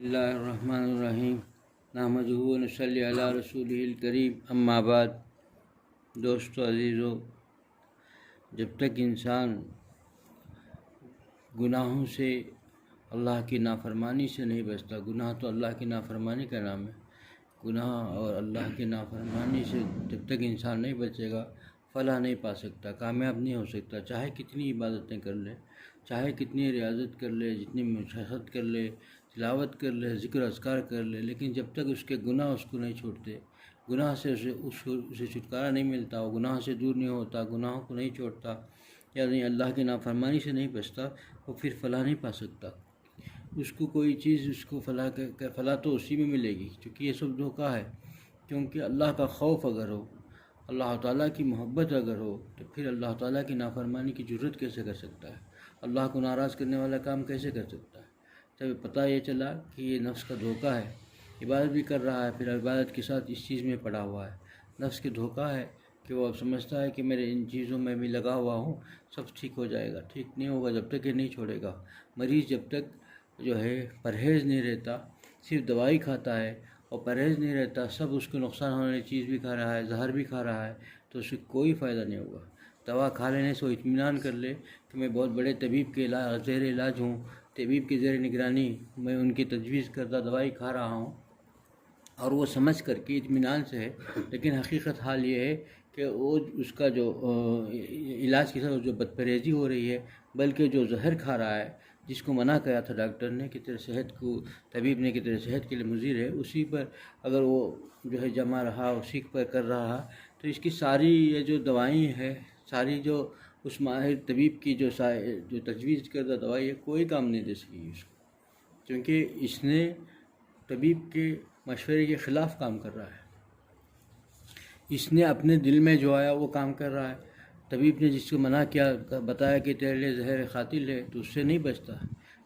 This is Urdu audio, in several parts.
اللہ الرحمن الرحیم نحمدہ و نصلی علی رسولہ الکریم اما بعد۔ دوستو عزیزو، جب تک انسان گناہوں سے، اللہ کی نافرمانی سے نہیں بچتا، گناہ تو اللہ کی نافرمانی کا نام ہے، گناہ اور اللہ کی نافرمانی سے جب تک انسان نہیں بچے گا فلاح نہیں پا سکتا، کامیاب نہیں ہو سکتا، چاہے کتنی عبادتیں کر لے، چاہے کتنی ریاضت کر لے، جتنی مشاہدت کر لے، تلاوت کر لے، ذکر اذکار کر لے، لیکن جب تک اس کے گناہ اس کو نہیں چھوڑتے، گناہ سے اسے چھٹکارا نہیں ملتا، وہ گناہ سے دور نہیں ہوتا، گناہوں کو نہیں چھوڑتا، یعنی اللہ کی نافرمانی سے نہیں بچتا، وہ پھر فلاح نہیں پا سکتا۔ اس کو کوئی چیز اس کو فلاح تو اسی میں ملے گی، کیونکہ یہ سب دھوکہ ہے۔ کیونکہ اللہ کا خوف اگر ہو، اللہ تعالیٰ کی محبت اگر ہو، تو پھر اللہ تعالیٰ کی نافرمانی کی جرت کیسے کر سکتا ہے؟ اللہ کو ناراض کرنے والا کام کیسے کر سکتا ہے؟ جب پتہ یہ چلا کہ یہ نفس کا دھوکہ ہے، عبادت بھی کر رہا ہے، پھر عبادت کے ساتھ اس چیز میں پڑا ہوا ہے، نفس کے دھوکہ ہے کہ وہ اب سمجھتا ہے کہ میرے ان چیزوں میں بھی لگا ہوا ہوں، سب ٹھیک ہو جائے گا۔ ٹھیک نہیں ہوگا جب تک یہ نہیں چھوڑے گا۔ مریض جب تک جو ہے پرہیز نہیں رہتا، صرف دوائی کھاتا ہے اور پرہیز نہیں رہتا، سب اس کو نقصان ہونے والی چیز بھی کھا رہا ہے، زہر بھی کھا رہا ہے، تو اس سے کوئی فائدہ نہیں ہوگا۔ دوا کھا لینے سے وہ اطمینان کر لے کہ میں بہت بڑے طبیب کے زیر علاج ہوں، طبیب کی زیر نگرانی میں ان کی تجویز کردہ دوائی کھا رہا ہوں، اور وہ سمجھ کر کے اطمینان سے ہے، لیکن حقیقت حال یہ ہے کہ وہ اس کا جو علاج کے ساتھ جو بدپرہیزی ہو رہی ہے، بلکہ جو زہر کھا رہا ہے، جس کو منع کیا تھا ڈاکٹر نے کہ تیرے صحت کو، طبیب نے کہ تیرے صحت کے لیے مضر ہے، اسی پر اگر وہ جو ہے جمع رہا، اسی پر کر رہا، تو اس کی ساری یہ جو دوائیں ہیں، ساری جو اس ماہر طبیب کی جو تجویز کردہ دوائی ہے، کوئی کام نہیں دے سکی اس کو، کیونکہ اس نے طبیب کے مشورے کے خلاف کام کر رہا ہے، اس نے اپنے دل میں جو آیا وہ کام کر رہا ہے۔ طبیب نے جس کو منع کیا، بتایا کہ تیرے لیے زہر قاتل ہے، تو اس سے نہیں بچتا،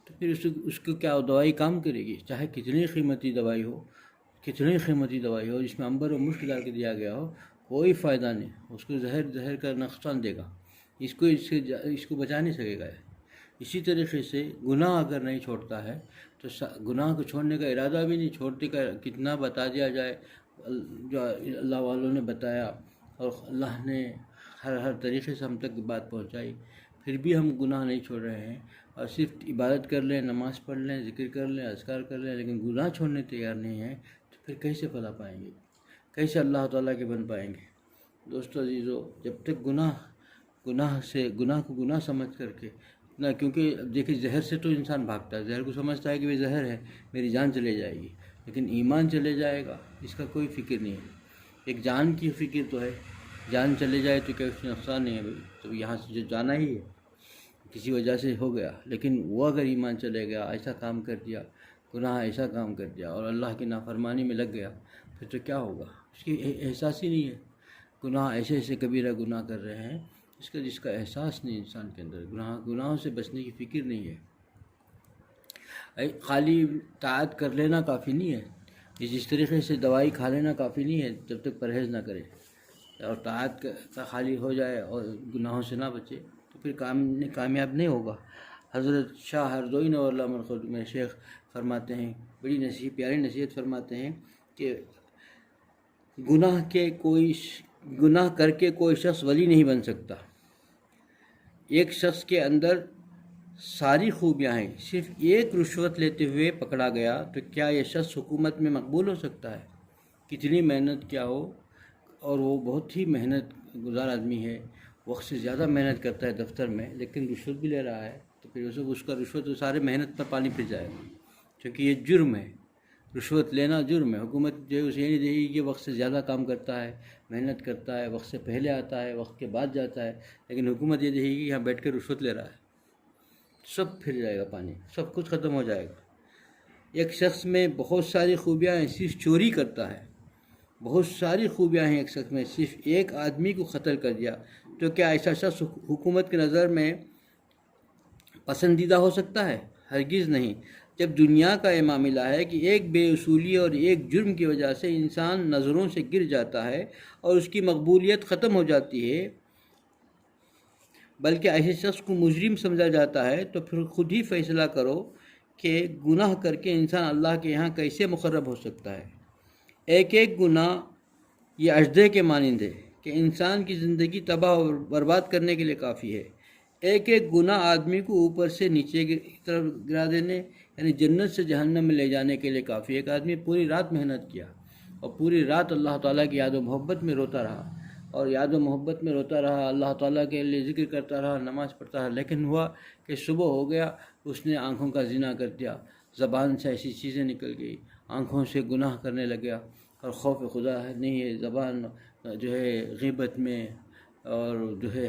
تو پھر اس کو کیا دوائی کام کرے گی؟ چاہے کتنی قیمتی دوائی ہو، کتنی قیمتی دوائی ہو، جس میں عنبر و مشک ڈال کے دیا گیا ہو، کوئی فائدہ نہیں، اس کو زہر کا نقصان دے گا، اس کو بچا نہیں سکے گا۔ اسی طریقے سے گناہ اگر نہیں چھوڑتا ہے تو گناہ کو چھوڑنے کا ارادہ بھی نہیں چھوڑتے، کا کتنا بتا دیا جائے، جو اللہ والوں نے بتایا اور اللہ نے ہر طریقے سے ہم تک بات پہنچائی، پھر بھی ہم گناہ نہیں چھوڑ رہے ہیں، اور صرف عبادت کر لیں، نماز پڑھ لیں، ذکر کر لیں، اذکار کر لیں، لیکن گناہ چھوڑنے تیار نہیں ہیں، تو پھر کیسے فلاح پائیں گے؟ کیسے اللہ تعالیٰ کے بن پائیں گے؟ دوستو عزیزو، جب تک گناہ کو گناہ سمجھ کر کے نہ، کیونکہ دیکھیں زہر سے تو انسان بھاگتا ہے، زہر کو سمجھتا ہے کہ وہ زہر ہے، میری جان چلے جائے گی، لیکن ایمان چلے جائے گا اس کا کوئی فکر نہیں ہے۔ ایک جان کی فکر تو ہے، جان چلے جائے تو کیا اس میں نقصان نہیں ہے بھائی، تو یہاں سے جو جانا ہی ہے، کسی وجہ سے ہو گیا، لیکن وہ اگر ایمان چلے گیا، ایسا کام کر دیا، گناہ ایسا کام کر دیا اور اللہ کی نافرمانی میں لگ گیا، پھر تو کیا ہوگا؟ اس کی احساس ہی نہیں ہے، گناہ ایسے کبیرہ گناہ کر رہے ہیں جس کا احساس نہیں انسان کے اندر، گناہوں سے بچنے کی فکر نہیں ہے۔ خالی طاعت کر لینا کافی نہیں ہے، جس طریقے سے دوائی کھا لینا کافی نہیں ہے جب تک پرہیز نہ کرے، اور طاعت کا خالی ہو جائے اور گناہوں سے نہ بچے تو پھر کامیاب نہیں ہوگا۔ حضرت شاہ ہردوئی نور اللہ مرقد میں شیخ فرماتے ہیں، بڑی پیاری نصیحت فرماتے ہیں کہ گناہ کر کے کوئی شخص ولی نہیں بن سکتا۔ ایک شخص کے اندر ساری خوبیاں ہیں، صرف ایک رشوت لیتے ہوئے پکڑا گیا تو کیا یہ شخص حکومت میں مقبول ہو سکتا ہے؟ کتنی محنت کیا ہو، اور وہ بہت ہی محنت گزار آدمی ہے، وقت سے زیادہ محنت کرتا ہے دفتر میں، لیکن رشوت بھی لے رہا ہے، تو پھر اس کا رشوت تو سارے محنت پر پانی پھر جائے گا، کیونکہ یہ جرم ہے، رشوت لینا جرم ہے۔ حکومت جو ہے اسے یہ نہیں دے گی کہ وقت سے زیادہ کام کرتا ہے، محنت کرتا ہے، وقت سے پہلے آتا ہے، وقت کے بعد جاتا ہے، لیکن حکومت یہ دے گی کہ یہاں بیٹھ کے رشوت لے رہا ہے، سب پھر جائے گا، پانی سب کچھ ختم ہو جائے گا۔ ایک شخص میں بہت ساری خوبیاں ہیں، صرف چوری کرتا ہے، بہت ساری خوبیاں ہیں ایک شخص میں، صرف ایک آدمی کو قتل کر دیا، تو کیا ایسا شخص حکومت کی نظر میں پسندیدہ ہو سکتا ہے؟ ہرگز نہیں۔ جب دنیا کا یہ معاملہ ہے کہ ایک بے اصولی اور ایک جرم کی وجہ سے انسان نظروں سے گر جاتا ہے اور اس کی مقبولیت ختم ہو جاتی ہے، بلکہ ایسے شخص کو مجرم سمجھا جاتا ہے، تو پھر خود ہی فیصلہ کرو کہ گناہ کر کے انسان اللہ کے یہاں کیسے مقرب ہو سکتا ہے۔ ایک ایک گناہ یہ اژدھے کے مانند ہے کہ انسان کی زندگی تباہ و برباد کرنے کے لیے کافی ہے۔ ایک ایک گناہ آدمی کو اوپر سے نیچے کی طرف گرا دینے، یعنی جنت سے جہنم میں لے جانے کے لیے کافی ہے۔ ایک آدمی پوری رات محنت کیا اور پوری رات اللہ تعالیٰ کی یاد و محبت میں روتا رہا، اور یاد و محبت میں روتا رہا، اللہ تعالیٰ کے لیے ذکر کرتا رہا، نماز پڑھتا رہا، لیکن ہوا کہ صبح ہو گیا، اس نے آنکھوں کا زنا کر دیا، زبان سے ایسی چیزیں نکل گئی، آنکھوں سے گناہ کرنے لگا، اور خوف خدا نہیں ہے، زبان جو ہے غیبت میں اور جو ہے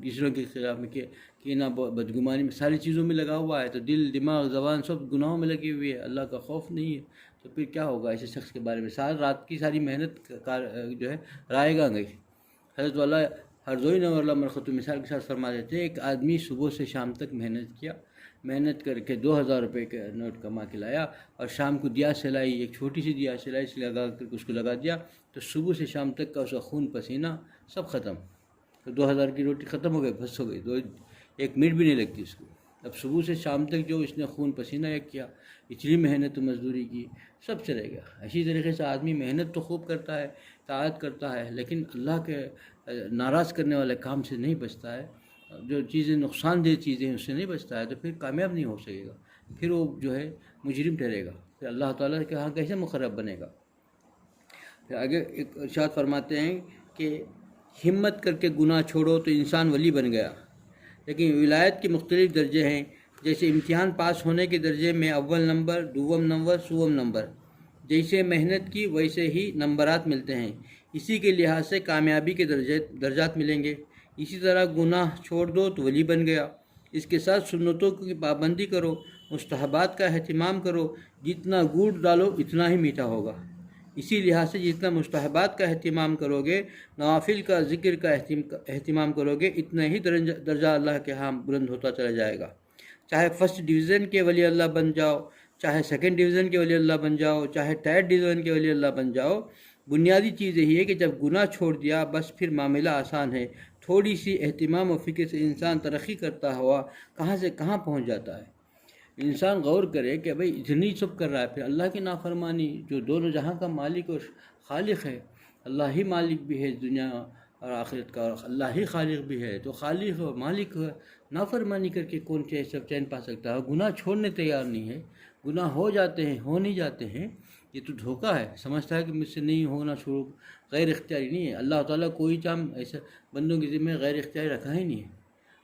دوسروں کے خلاف میں کینہ بدگمانی میں ساری چیزوں میں لگا ہوا ہے، تو دل دماغ زبان سب گناہوں میں لگی ہوئی ہے، اللہ کا خوف نہیں ہے، تو پھر کیا ہوگا ایسے شخص کے بارے میں؟ ساری رات کی ساری محنت جو ہے رائے گا گئی۔ حضرت والا ہرزوئی نور اللہ مرخت مثال کے ساتھ فرما دیتے ہیں، ایک آدمی صبح سے شام تک محنت کیا، محنت کر کے 2000 روپے کا نوٹ کما کے لایا، اور شام کو دیا سلائی، ایک چھوٹی سی دیا سلائی سے لگا کر اس کو لگا دیا، تو صبح سے شام تک کا اس کا خون پسینہ سب ختم، تو 2000 کی روٹی ختم ہو گئی، بھس ہو گئی، ایک منٹ بھی نہیں لگتی اس کو۔ اب صبح سے شام تک جو اس نے خون پسینہ ایک کیا، اتنی محنت و مزدوری کی، سب چلے گا۔ اسی طریقے سے آدمی محنت تو خوب کرتا ہے، طاعت کرتا ہے، لیکن اللہ کے ناراض کرنے والے کام سے نہیں بچتا ہے، جو چیزیں نقصان دہ چیزیں ہیں اس سے نہیں بچتا ہے، تو پھر کامیاب نہیں ہو سکے گا، پھر وہ جو ہے مجرم ٹھہرے گا، پھر اللہ تعالیٰ کے ہاں کیسے مقرب بنے گا۔ پھر آگے ایک ارشاد فرماتے ہیں کہ ہمت کر کے گناہ چھوڑو تو انسان ولی بن گیا، لیکن ولایت کے مختلف درجے ہیں، جیسے امتحان پاس ہونے کے درجے میں اول نمبر، دوم نمبر، سوم نمبر، جیسے محنت کی ویسے ہی نمبرات ملتے ہیں، اسی کے لحاظ سے کامیابی کے درجات ملیں گے۔ اسی طرح گناہ چھوڑ دو تو ولی بن گیا، اس کے ساتھ سنتوں کی پابندی کرو، مستحبات کا اہتمام کرو، جتنا گڑ ڈالو اتنا ہی میٹھا ہوگا۔ اسی لحاظ سے جتنا مستحبات کا اہتمام کرو گے، نوافل کا ذکر کا اہتمام کرو گے، اتنا ہی درجہ اللہ کے ہاں بلند ہوتا چلا جائے گا۔ چاہے فرسٹ ڈویژن کے ولی اللہ بن جاؤ، چاہے سیکنڈ ڈویژن کے ولی اللہ بن جاؤ، چاہے تھرڈ ڈویژن کے ولی اللہ بن جاؤ، بنیادی چیز یہی ہے کہ جب گناہ چھوڑ دیا بس پھر معاملہ آسان ہے۔ تھوڑی سی اہتمام و فکر سے انسان ترقی کرتا ہوا کہاں سے کہاں پہنچ جاتا ہے۔ انسان غور کرے کہ بھئی اتنی سب کر رہا ہے، پھر اللہ کی نافرمانی، جو دونوں جہاں کا مالک اور خالق ہے، اللہ ہی مالک بھی ہے دنیا اور آخرت کا، اور اللہ ہی خالق بھی ہے، تو خالق اور مالک نافرمانی کر کے کون سب چین پا سکتا ہے؟ گناہ چھوڑنے تیار نہیں ہے، گناہ ہو جاتے ہیں، ہو نہیں جاتے ہیں، یہ تو دھوکہ ہے، سمجھتا ہے کہ مجھ سے نہیں ہونا شروع، غیر اختیاری نہیں ہے۔ اللہ تعالیٰ کوئی کام ایسا بندوں کی ذمہ غیر اختیاری رکھا ہی نہیں ہے،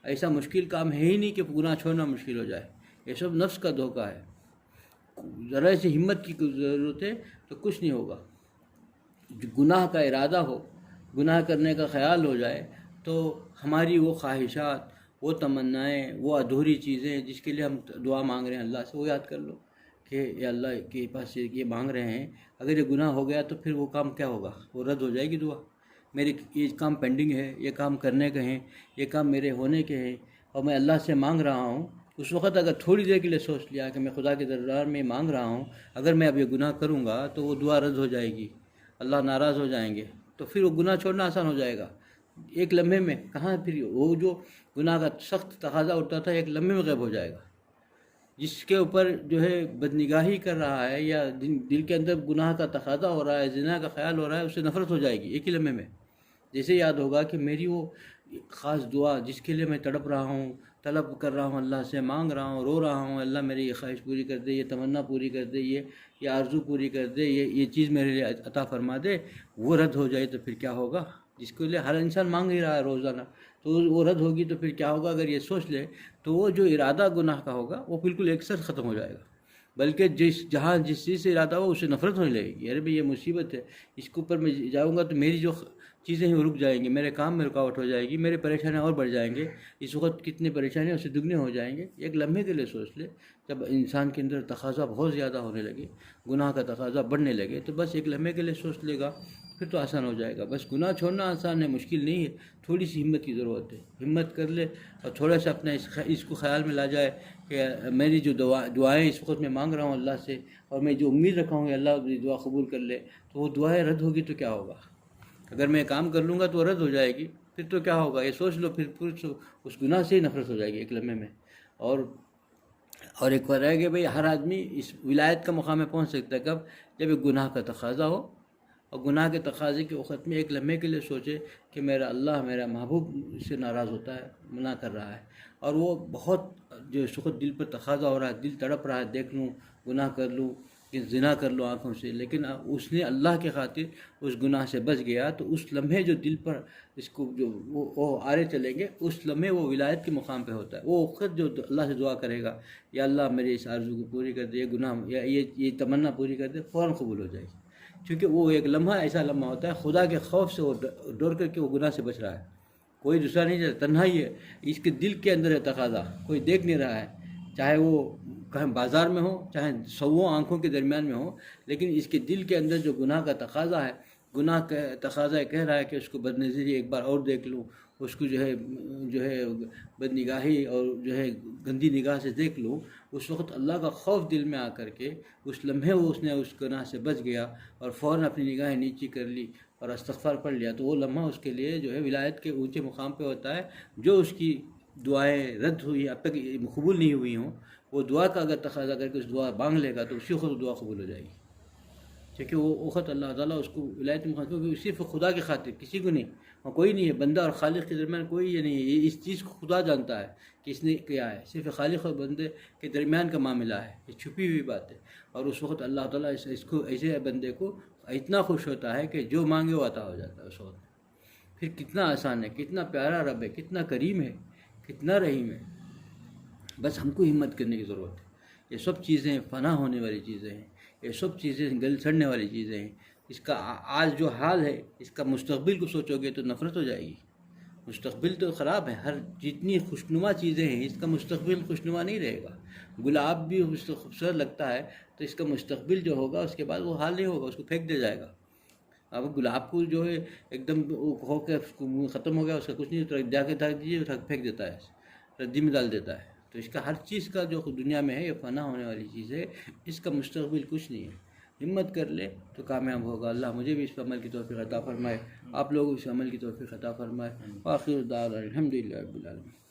ایسا مشکل کام ہے ہی نہیں کہ گناہ چھوڑنا مشکل ہو جائے، یہ سب نفس کا دھوکہ ہے۔ ذرا سی ہمت کی ضرورت ہے تو کچھ نہیں ہوگا۔ جو گناہ کا ارادہ ہو، گناہ کرنے کا خیال ہو جائے، تو ہماری وہ خواہشات، وہ تمنائیں، وہ ادھوری چیزیں جس کے لیے ہم دعا مانگ رہے ہیں اللہ سے، وہ یاد کر لو کہ یا اللہ کے پاس یہ مانگ رہے ہیں، اگر یہ گناہ ہو گیا تو پھر وہ کام کیا ہوگا؟ وہ رد ہو جائے گی دعا۔ میرے یہ کام پینڈنگ ہے، یہ کام کرنے کے ہیں، یہ کام میرے ہونے کے ہیں، اور میں اللہ سے مانگ رہا ہوں۔ اس وقت اگر تھوڑی دیر کے لیے سوچ لیا کہ میں خدا کے دربار میں مانگ رہا ہوں، اگر میں اب یہ گناہ کروں گا تو وہ دعا رد ہو جائے گی، اللہ ناراض ہو جائیں گے، تو پھر وہ گناہ چھوڑنا آسان ہو جائے گا۔ ایک لمحے میں کہاں پھر وہ جو گناہ کا سخت تقاضا اٹھتا تھا ایک لمحے میں غائب ہو جائے گا۔ جس کے اوپر جو ہے بدنگاہی کر رہا ہے یا دل کے اندر گناہ کا تقاضا ہو رہا ہے، زنا کا خیال ہو رہا ہے، اس سے نفرت ہو جائے گی ایک ہی لمحے میں۔ جیسے یاد ہوگا کہ میری وہ خاص دعا جس کے لیے میں تڑپ رہا ہوں، طلب کر رہا ہوں، اللہ سے مانگ رہا ہوں، رو رہا ہوں، اللہ میری یہ خواہش پوری کر دے، یہ تمنا پوری کر دے، یہ آرزو پوری کر دے، یہ چیز میرے لیے عطا فرما دے، وہ رد ہو جائے تو پھر کیا ہوگا؟ جس کے لیے ہر انسان مانگ ہی رہا ہے روزانہ، تو وہ رد ہوگی تو پھر کیا ہوگا؟ اگر یہ سوچ لے تو وہ جو ارادہ گناہ کا ہوگا وہ بالکل ایک ساتھ ختم ہو جائے گا، بلکہ جس چیز سے ارادہ ہو اس سے نفرت ہونے لگے گی، ارے بھائی یہ مصیبت ہے، اس کے اوپر میں جاؤں گا تو میری جو چیزیں ہیں وہ رک جائیں گی، میرے کام میں رکاوٹ ہو جائے گی، میرے پریشانیاں اور بڑھ جائیں گے، اس وقت کتنی پریشانیاں اس سے دگنے ہو جائیں گے۔ ایک لمحے کے لیے سوچ لے، جب انسان کے اندر تقاضا بہت زیادہ ہونے لگے، گناہ کا تقاضا بڑھنے لگے، تو بس ایک لمحے کے لیے سوچ لے گا، پھر تو آسان ہو جائے گا۔ بس گناہ چھوڑنا آسان ہے، مشکل نہیں ہے، تھوڑی سی ہمت کی ضرورت ہے، ہمت کر لے اور تھوڑا سا اپنا اس کو خیال میں لا جائے کہ میری جو دعائیں اس وقت میں مانگ رہا ہوں اللہ سے، اور میں جو امید رکھا ہوں کہ اللہ میری دعا قبول کر لے، تو وہ دعائیں رد ہوگی تو کیا ہوگا؟ اگر میں کام کر لوں گا تو رد ہو جائے گی، پھر تو کیا ہوگا؟ یہ سوچ لو، پھر اس گناہ سے ہی نفرت ہو جائے گی ایک لمحے میں۔ اور اور ایک اور ہے کہ بھئی ہر آدمی اس ولایت کا مقام میں پہنچ سکتا ہے کب؟ جب ایک گناہ کا تقاضا ہو، اور گناہ کے تقاضے کے وقت میں ایک لمحے کے لیے سوچے کہ میرا اللہ، میرا محبوب سے ناراض ہوتا ہے، منع کر رہا ہے، اور وہ بہت جو سخت دل پر تقاضا ہو رہا ہے، دل تڑپ رہا ہے، دیکھ لوں، گناہ کر لوں، کہ زنا کر لوں آنکھوں سے، لیکن اس نے اللہ کے خاطر اس گناہ سے بچ گیا، تو اس لمحے جو دل پر اس کو جو وہ آرے چلیں گے، اس لمحے وہ ولایت کے مقام پہ ہوتا ہے۔ وہ وقت جو اللہ سے دعا کرے گا، یا اللہ میری اس آرزو کو پوری کر دے، یہ گناہ یا یہ تمنا پوری کر دے، فوراً قبول ہو جائے گی، کیونکہ وہ ایک لمحہ ایسا لمحہ ہوتا ہے خدا کے خوف سے وہ ڈر کر کے وہ گناہ سے بچ رہا ہے، کوئی دوسرا نہیں چاہتا، تنہائی ہے، اس کے دل کے اندر ہے تقاضا، کوئی دیکھ نہیں رہا ہے، چاہے وہ کہیں بازار میں ہو، چاہے سووں آنکھوں کے درمیان میں ہو، لیکن اس کے دل کے اندر جو گناہ کا تقاضا ہے، گناہ کا تقاضا کہہ رہا ہے کہ اس کو بد نظری ایک بار اور دیکھ لوں، اس کو جو ہے بد نگاہی اور جو ہے گندی نگاہ سے دیکھ لوں، اس وقت اللہ کا خوف دل میں آ کر کے اس لمحے اس نے اس گناہ سے بچ گیا اور فوراً اپنی نگاہیں نیچی کر لی اور استغفار پڑھ لیا، تو وہ لمحہ اس کے لیے جو ہے ولایت کے اونچے مقام پہ ہوتا ہے۔ جو اس کی دعائیں رد ہوئی، اب تک قبول نہیں ہوئی ہوں، وہ دعا کا اگر تقاضا کر کے اس دعا مانگ لے گا تو اسی وقت دعا قبول ہو جائے گی، کیونکہ وہ وقت اللہ تعالیٰ اس کو ولایت مقام، کیونکہ صرف خدا کی خاطر، کسی کو نہیں، اور کوئی نہیں ہے، بندہ اور خالق کے درمیان کوئی یہ نہیں ہے، یہ اس چیز کو خدا جانتا ہے کہ اس نے کیا ہے، صرف خالق اور بندے کے درمیان کا معاملہ ہے، یہ چھپی ہوئی بات ہے، اور اس وقت اللہ تعالیٰ اس کو ایسے بندے کو اتنا خوش ہوتا ہے کہ جو مانگے وہ عطا ہو جاتا ہے اس وقت۔ پھر کتنا آسان ہے، کتنا پیارا رب ہے، کتنا کریم ہے، کتنا رحیم ہے، بس ہم کو ہمت کرنے کی ضرورت ہے۔ یہ سب چیزیں فنا ہونے والی چیزیں ہیں، یہ سب چیزیں گل سڑنے والی چیزیں ہیں۔ اس کا آج جو حال ہے، اس کا مستقبل کو سوچو گے تو نفرت ہو جائے گی۔ مستقبل تو خراب ہے، ہر جتنی خوشنما چیزیں ہیں اس کا مستقبل خوشنما نہیں رہے گا۔ گلاب بھی خوبصورت لگتا ہے تو اس کا مستقبل جو ہوگا اس کے بعد وہ حال نہیں ہوگا، اس کو پھینک دیا جائے گا۔ اب گلاب کو جو ہے ایک دم ہو کے ختم ہو گیا، اس کا کچھ نہیں، تو جا کے ڈھک دیجیے، پھینک دیتا ہے، ردی میں ڈال دیتا ہے۔ تو اس کا ہر چیز کا جو دنیا میں ہے یہ فنا ہونے والی چیز ہے، اس کا مستقبل کچھ نہیں ہے۔ ہمت کر لے تو کامیاب ہوگا۔ اللہ مجھے بھی اس عمل کی توفیق عطا فرمائے، آپ لوگوں کو اس عمل کی توفیق عطا فرمائے۔ آخر دعوانا الحمدللہ رب العالمین۔